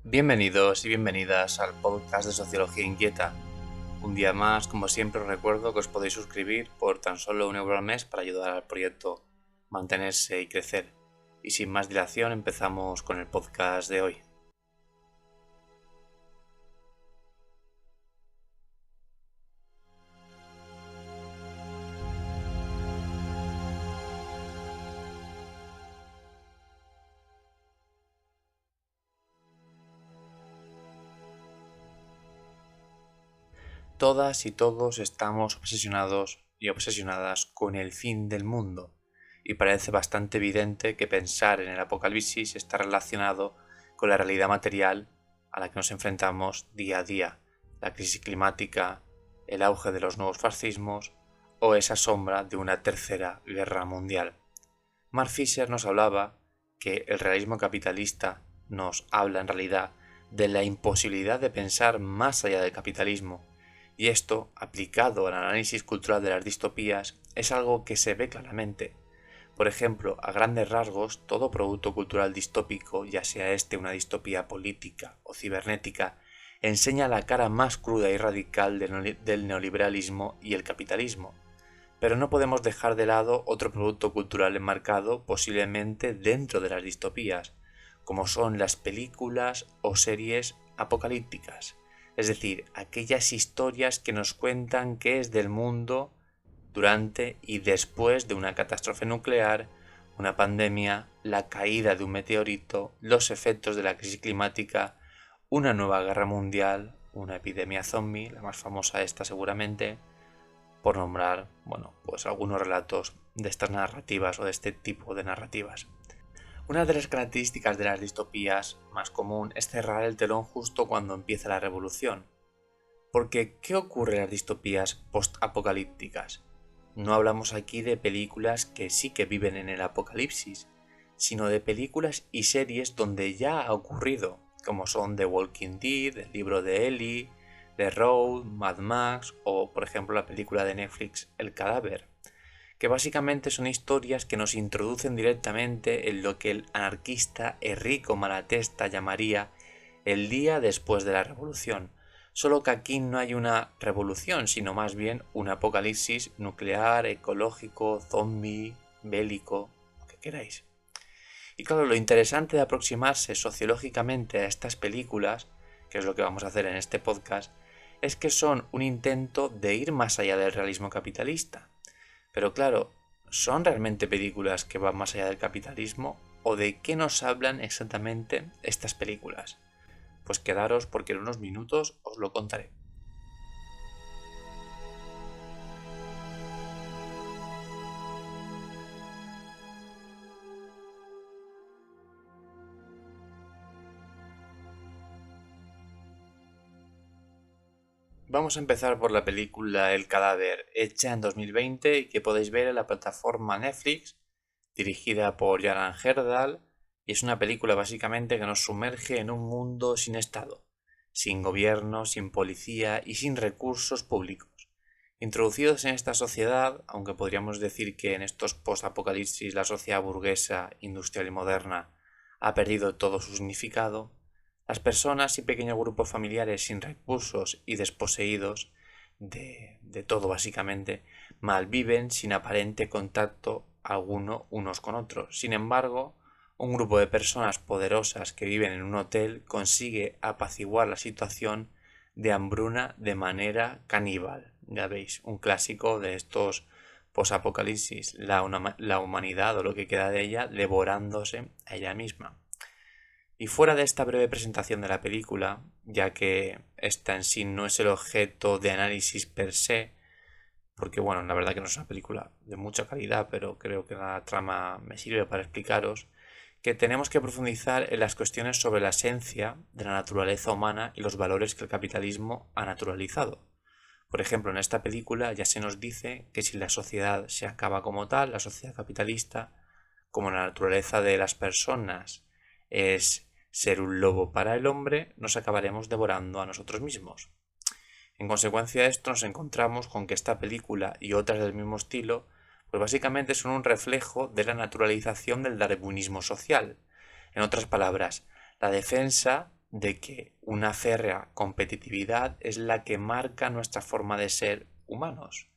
Bienvenidos y bienvenidas al podcast de Sociología Inquieta. Un día más, como siempre, os recuerdo que os podéis suscribir por tan solo €1 al mes para ayudar al proyecto mantenerse y crecer. Y sin más dilación, empezamos con el podcast de hoy. Todas y todos estamos obsesionados y obsesionadas con el fin del mundo, y parece bastante evidente que pensar en el apocalipsis está relacionado con la realidad material a la que nos enfrentamos día a día, la crisis climática, el auge de los nuevos fascismos o esa sombra de una tercera guerra mundial. Mark Fisher nos hablaba que el realismo capitalista nos habla en realidad de la imposibilidad de pensar más allá del capitalismo, y esto, aplicado al análisis cultural de las distopías, es algo que se ve claramente. Por ejemplo, a grandes rasgos, todo producto cultural distópico, ya sea este una distopía política o cibernética, enseña la cara más cruda y radical del neoliberalismo y el capitalismo. Pero no podemos dejar de lado otro producto cultural enmarcado posiblemente dentro de las distopías, como son las películas o series apocalípticas, es decir, aquellas historias que nos cuentan qué es del mundo durante y después de una catástrofe nuclear, una pandemia, la caída de un meteorito, los efectos de la crisis climática, una nueva guerra mundial, una epidemia zombie, la más famosa esta seguramente, por nombrar, pues algunos relatos de estas narrativas o de este tipo de narrativas. Una de las características de las distopías más común es cerrar el telón justo cuando empieza la revolución. Porque, ¿qué ocurre en las distopías post-apocalípticas? No hablamos aquí de películas que sí que viven en el apocalipsis, sino de películas y series donde ya ha ocurrido, como son The Walking Dead, el libro de Ellie, The Road, Mad Max o, por ejemplo, la película de Netflix El Cadáver, que básicamente son historias que nos introducen directamente en lo que el anarquista Enrico Malatesta llamaría el día después de la revolución, solo que aquí no hay una revolución, sino más bien un apocalipsis nuclear, ecológico, zombie, bélico, lo que queráis. Y claro, lo interesante de aproximarse sociológicamente a estas películas, que es lo que vamos a hacer en este podcast, es que son un intento de ir más allá del realismo capitalista. Pero claro, ¿son realmente películas que van más allá del capitalismo? ¿O de qué nos hablan exactamente estas películas? Pues quedaros porque en unos minutos os lo contaré. Vamos a empezar por la película El Cadáver, hecha en 2020 y que podéis ver en la plataforma Netflix, dirigida por Jaran Herdal, y es una película básicamente que nos sumerge en un mundo sin Estado, sin gobierno, sin policía y sin recursos públicos. Introducidos en esta sociedad, aunque podríamos decir que en estos post-apocalipsis la sociedad burguesa, industrial y moderna ha perdido todo su significado, las personas y pequeños grupos familiares sin recursos y desposeídos de todo básicamente, malviven sin aparente contacto alguno unos con otros. Sin embargo, un grupo de personas poderosas que viven en un hotel consigue apaciguar la situación de hambruna de manera caníbal. Ya veis, un clásico de estos posapocalipsis, la humanidad o lo que queda de ella devorándose a ella misma. Y fuera de esta breve presentación de la película, ya que esta en sí no es el objeto de análisis per se, porque bueno, la verdad que no es una película de mucha calidad, pero creo que la trama me sirve para explicaros que tenemos que profundizar en las cuestiones sobre la esencia de la naturaleza humana y los valores que el capitalismo ha naturalizado. Por ejemplo, en esta película ya se nos dice que si la sociedad se acaba como tal, la sociedad capitalista, como la naturaleza de las personas es ser un lobo para el hombre, nos acabaremos devorando a nosotros mismos. En consecuencia de esto nos encontramos con que esta película y otras del mismo estilo pues básicamente son un reflejo de la naturalización del darwinismo social. En otras palabras, la defensa de que una férrea competitividad es la que marca nuestra forma de ser humanos.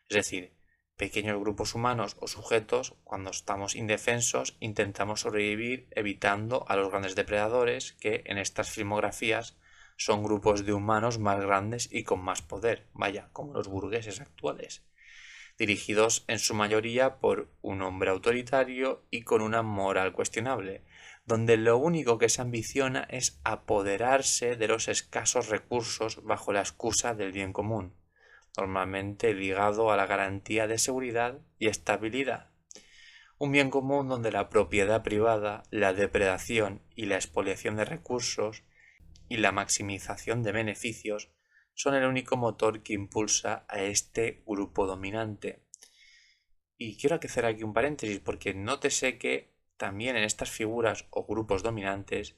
Es decir, pequeños grupos humanos o sujetos, cuando estamos indefensos, intentamos sobrevivir evitando a los grandes depredadores, que en estas filmografías son grupos de humanos más grandes y con más poder, vaya, como los burgueses actuales, dirigidos en su mayoría por un hombre autoritario y con una moral cuestionable, donde lo único que se ambiciona es apoderarse de los escasos recursos bajo la excusa del bien común, normalmente ligado a la garantía de seguridad y estabilidad. Un bien común donde la propiedad privada, la depredación y la expoliación de recursos y la maximización de beneficios son el único motor que impulsa a este grupo dominante. Y quiero hacer aquí un paréntesis porque nótese que también en estas figuras o grupos dominantes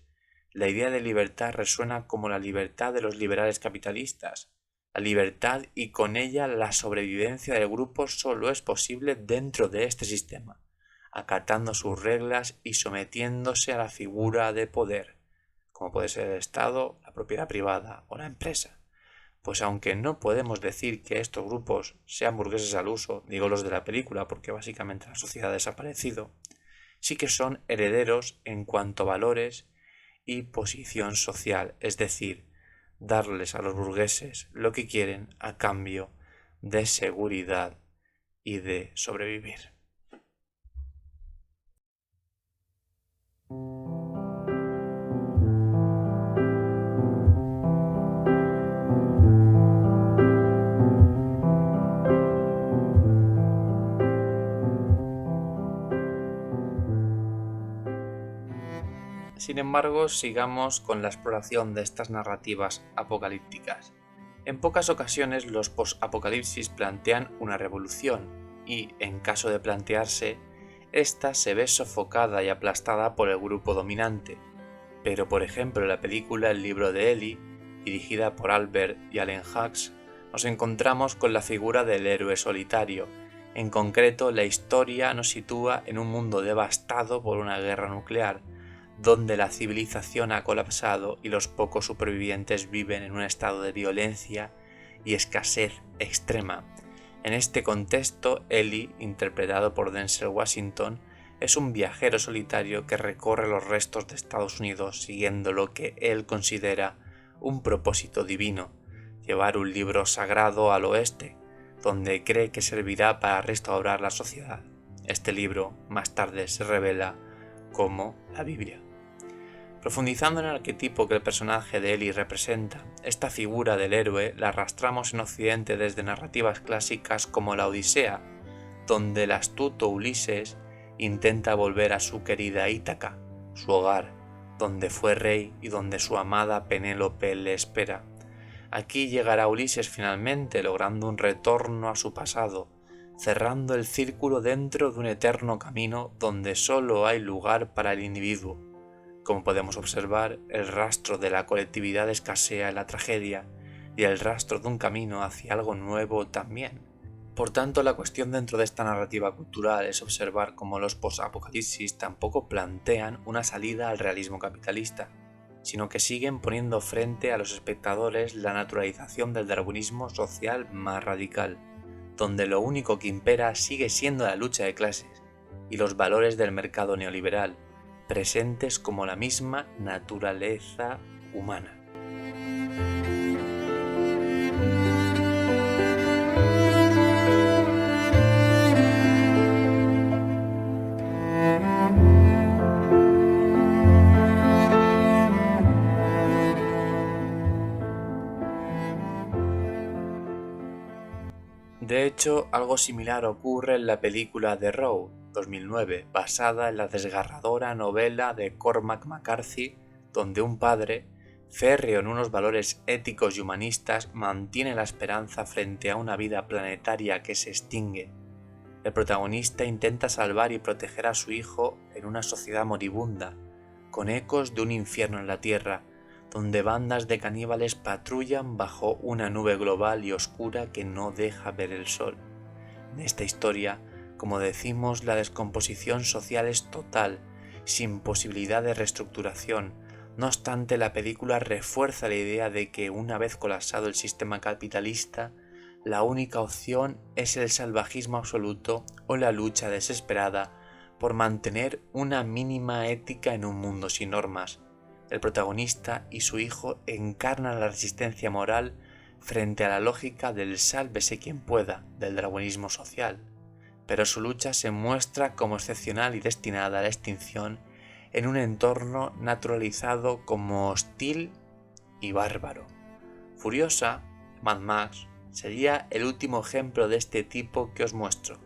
la idea de libertad resuena como la libertad de los liberales capitalistas. La libertad y con ella la sobrevivencia del grupo solo es posible dentro de este sistema, acatando sus reglas y sometiéndose a la figura de poder, como puede ser el Estado, la propiedad privada o la empresa. Pues aunque no podemos decir que estos grupos sean burgueses al uso, digo los de la película porque básicamente la sociedad ha desaparecido, sí que son herederos en cuanto a valores y posición social, es decir, darles a los burgueses lo que quieren a cambio de seguridad y de sobrevivir. Sin embargo, sigamos con la exploración de estas narrativas apocalípticas. En pocas ocasiones los post-apocalipsis plantean una revolución y, en caso de plantearse, esta se ve sofocada y aplastada por el grupo dominante. Pero, por ejemplo, en la película El libro de Eli, dirigida por Albert y Allen Hughes, nos encontramos con la figura del héroe solitario. En concreto, la historia nos sitúa en un mundo devastado por una guerra nuclear, donde la civilización ha colapsado y los pocos supervivientes viven en un estado de violencia y escasez extrema. En este contexto, Eli, interpretado por Denzel Washington, es un viajero solitario que recorre los restos de Estados Unidos siguiendo lo que él considera un propósito divino, llevar un libro sagrado al oeste, donde cree que servirá para restaurar la sociedad. Este libro más tarde se revela como la Biblia. Profundizando en el arquetipo que el personaje de Eli representa, esta figura del héroe la arrastramos en Occidente desde narrativas clásicas como la Odisea, donde el astuto Ulises intenta volver a su querida Ítaca, su hogar, donde fue rey y donde su amada Penélope le espera. Aquí llegará Ulises finalmente, logrando un retorno a su pasado, cerrando el círculo dentro de un eterno camino donde solo hay lugar para el individuo. Como podemos observar, el rastro de la colectividad escasea en la tragedia y el rastro de un camino hacia algo nuevo también. Por tanto, la cuestión dentro de esta narrativa cultural es observar cómo los post-apocalipsis tampoco plantean una salida al realismo capitalista, sino que siguen poniendo frente a los espectadores la naturalización del darwinismo social más radical, donde lo único que impera sigue siendo la lucha de clases y los valores del mercado neoliberal, presentes como la misma naturaleza humana. De hecho, algo similar ocurre en la película The Road, 2009, basada en la desgarradora novela de Cormac McCarthy, donde un padre, férreo en unos valores éticos y humanistas, mantiene la esperanza frente a una vida planetaria que se extingue. El protagonista intenta salvar y proteger a su hijo en una sociedad moribunda, con ecos de un infierno en la Tierra, donde bandas de caníbales patrullan bajo una nube global y oscura que no deja ver el sol. En esta historia, como decimos, la descomposición social es total, sin posibilidad de reestructuración, No obstante, la película refuerza la idea de que una vez colapsado el sistema capitalista, la única opción es el salvajismo absoluto o la lucha desesperada por mantener una mínima ética en un mundo sin normas. El protagonista y su hijo encarnan la resistencia moral frente a la lógica del sálvese quien pueda del darwinismo social, pero su lucha se muestra como excepcional y destinada a la extinción en un entorno naturalizado como hostil y bárbaro. Furiosa, Mad Max, sería el último ejemplo de este tipo que os muestro.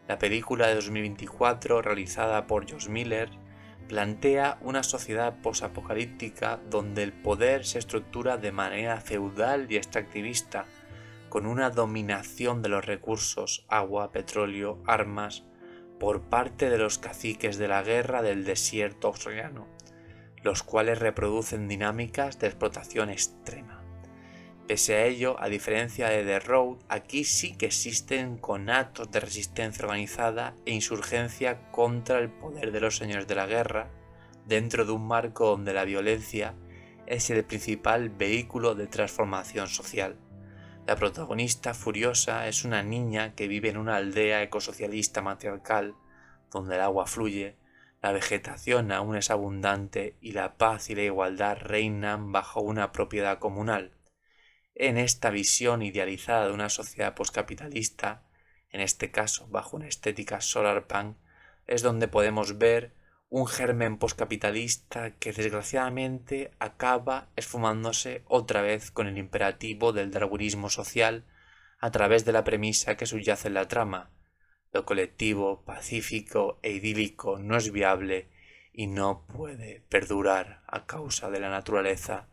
La película de 2024, realizada por George Miller, plantea una sociedad posapocalíptica donde el poder se estructura de manera feudal y extractivista, con una dominación de los recursos, agua, petróleo, armas, por parte de los caciques de la guerra del desierto australiano, los cuales reproducen dinámicas de explotación extrema. Pese a ello, a diferencia de The Road, aquí sí que existen conatos de resistencia organizada e insurgencia contra el poder de los señores de la guerra, dentro de un marco donde la violencia es el principal vehículo de transformación social. La protagonista, Furiosa, es una niña que vive en una aldea ecosocialista matriarcal, donde el agua fluye, la vegetación aún es abundante y la paz y la igualdad reinan bajo una propiedad comunal. En esta visión idealizada de una sociedad poscapitalista, en este caso bajo una estética solarpunk, es donde podemos ver un germen poscapitalista que desgraciadamente acaba esfumándose otra vez con el imperativo del darwinismo social a través de la premisa que subyace en la trama. Lo colectivo, pacífico e idílico no es viable y no puede perdurar a causa de la naturaleza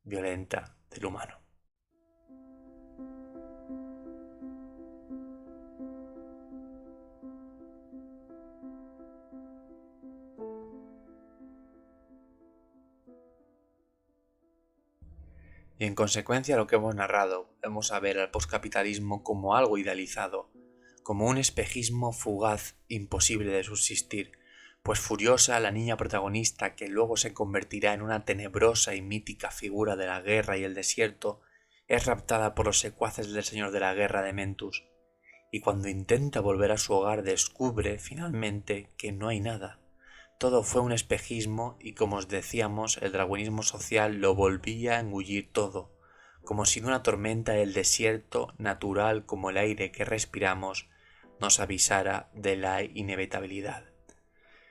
violenta del humano. Y en consecuencia lo que hemos narrado, vamos a ver al poscapitalismo como algo idealizado, como un espejismo fugaz imposible de subsistir, pues Furiosa, la niña protagonista que luego se convertirá en una tenebrosa y mítica figura de la guerra y el desierto, es raptada por los secuaces del señor de la guerra de Mentus, y cuando intenta volver a su hogar descubre finalmente que no hay nada. Todo fue un espejismo y, como os decíamos, el darwinismo social lo volvía a engullir todo, como si una tormenta del desierto, natural como el aire que respiramos, nos avisara de la inevitabilidad.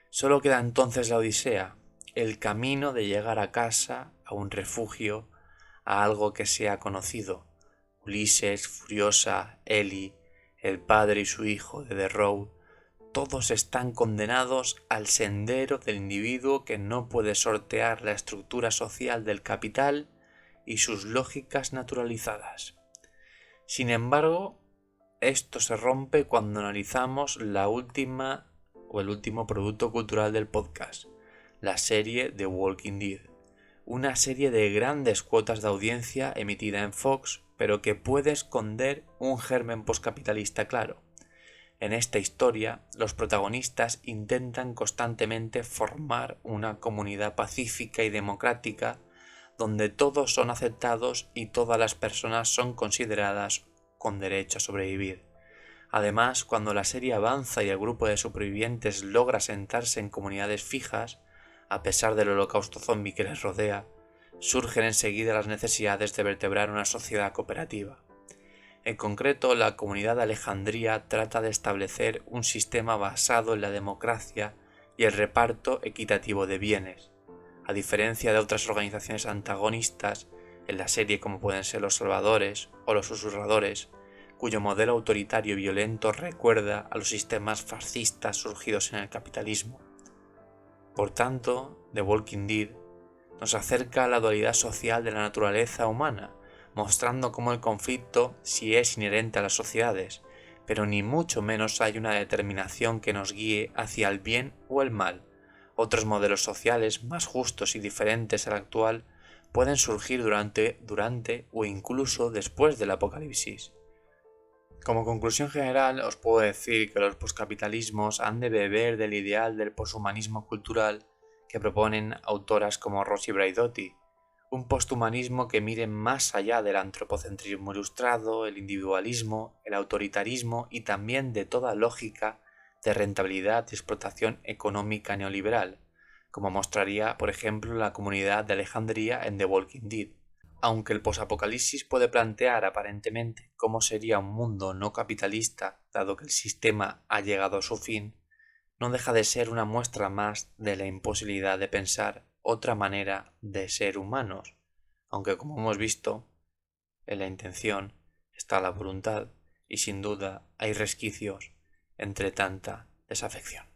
Solo queda entonces la odisea, el camino de llegar a casa, a un refugio, a algo que sea conocido. Ulises, Furiosa, Ellie, el padre y su hijo de The Road, todos están condenados al sendero del individuo que no puede sortear la estructura social del capital y sus lógicas naturalizadas. Sin embargo, esto se rompe cuando analizamos el último producto cultural del podcast, la serie The Walking Dead, una serie de grandes cuotas de audiencia emitida en Fox, pero que puede esconder un germen poscapitalista claro. En esta historia, los protagonistas intentan constantemente formar una comunidad pacífica y democrática donde todos son aceptados y todas las personas son consideradas con derecho a sobrevivir. Además, cuando la serie avanza y el grupo de supervivientes logra sentarse en comunidades fijas, a pesar del holocausto zombie que les rodea, surgen enseguida las necesidades de vertebrar una sociedad cooperativa. En concreto, la comunidad de Alejandría trata de establecer un sistema basado en la democracia y el reparto equitativo de bienes. A diferencia de otras organizaciones antagonistas en la serie como pueden ser los Salvadores o los Susurradores, cuyo modelo autoritario y violento recuerda a los sistemas fascistas surgidos en el capitalismo. Por tanto, The Walking Dead nos acerca a la dualidad social de la naturaleza humana, mostrando cómo el conflicto sí es inherente a las sociedades, pero ni mucho menos hay una determinación que nos guíe hacia el bien o el mal. Otros modelos sociales más justos y diferentes al actual pueden surgir durante o incluso después del apocalipsis. Como conclusión general, os puedo decir que los poscapitalismos han de beber del ideal del poshumanismo cultural que proponen autoras como Rosy Braidotti, un posthumanismo que mire más allá del antropocentrismo ilustrado, el individualismo, el autoritarismo y también de toda lógica de rentabilidad y explotación económica neoliberal, como mostraría, por ejemplo, la comunidad de Alejandría en The Walking Dead. Aunque el posapocalipsis puede plantear aparentemente cómo sería un mundo no capitalista, dado que el sistema ha llegado a su fin, no deja de ser una muestra más de la imposibilidad de pensar otra manera de ser humanos, aunque como hemos visto, en la intención está la voluntad y sin duda hay resquicios entre tanta desafección.